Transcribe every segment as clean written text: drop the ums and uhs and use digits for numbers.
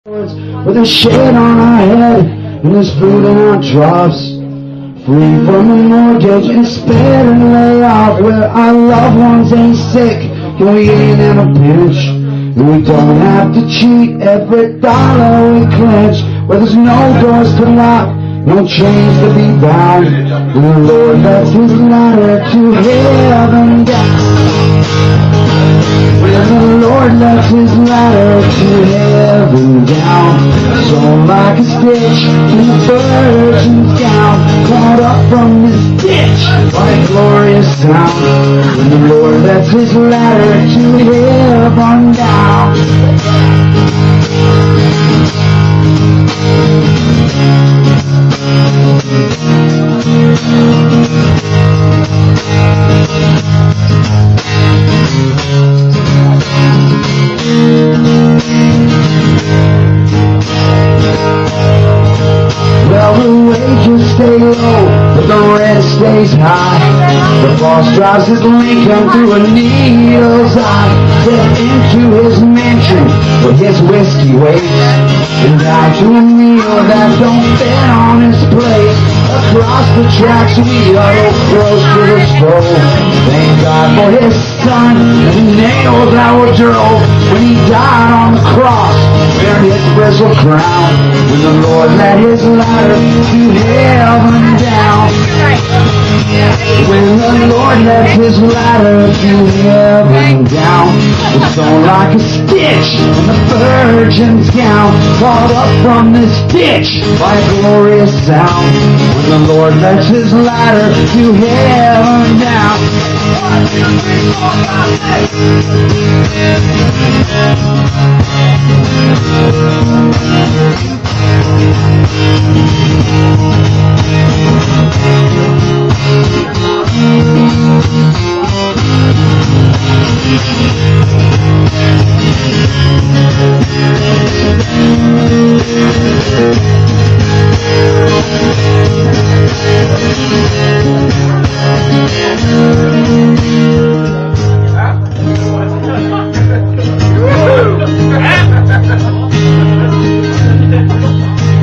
With a shade on our head and there's food in our troughs. Free from a mortgage and spare and lay off. Where our loved ones ain't sick and we ain't in a pinch. And we don't have to cheat every dollar we clinch. Where there's no doors to lock, no chains to be bound. And the Lord lets His ladder to heaven down. When the Lord lets His ladder to heaven down, so like a stitch in the virgin's gown, caught up from this ditch by a glorious sound. When the Lord lets His ladder to heaven down. Well, the wages stay low, but the rent stays high. The boss drives his Lincoln through a needle's eye. Step into his mansion where his whiskey waits, and out to a meal that don't fit on his plate. Across the tracks we huddle close to the stove. Thank God for His Son and the nails that were drove when He died on the cross, wearing His bristle crown. When the Lord let His ladder to heaven down. When the Lord lets His ladder to heaven down, it's sewn like a stitch in the virgin's gown, caught up from this ditch by a glorious sound. When the Lord lets His ladder to heaven down. 1, 2, 3, 4,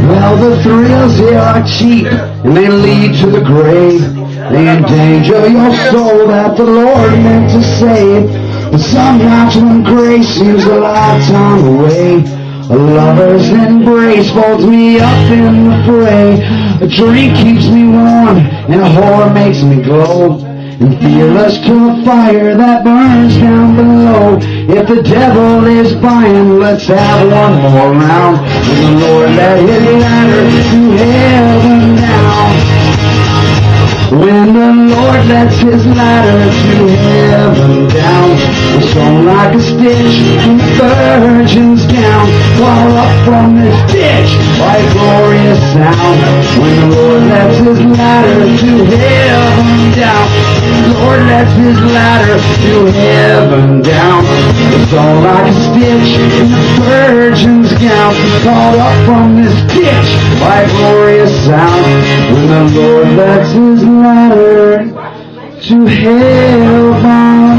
Well, the thrills here are cheap and they lead to the grave. They endanger your soul that the Lord meant to save. But somehow to grace seems a lifetime away. A lover's embrace folds me up in the fray. A drink keeps me warm and a whore makes me glow. And fearless to a fire that burns down below. If the devil is buying, let's have one more round. When the Lord let His ladder to heaven down. When the Lord lets His ladder to heaven down, it's sewn like a stitch in the virgin's gown, caught up from this ditch by a glorious sound. When the Lord lets His ladder to heaven down, the Lord lets His ladder to heaven down, it's sewn like a stitch in the virgin's gown, caught up from this ditch by a glorious sound. When the Lord lets His ladder to heaven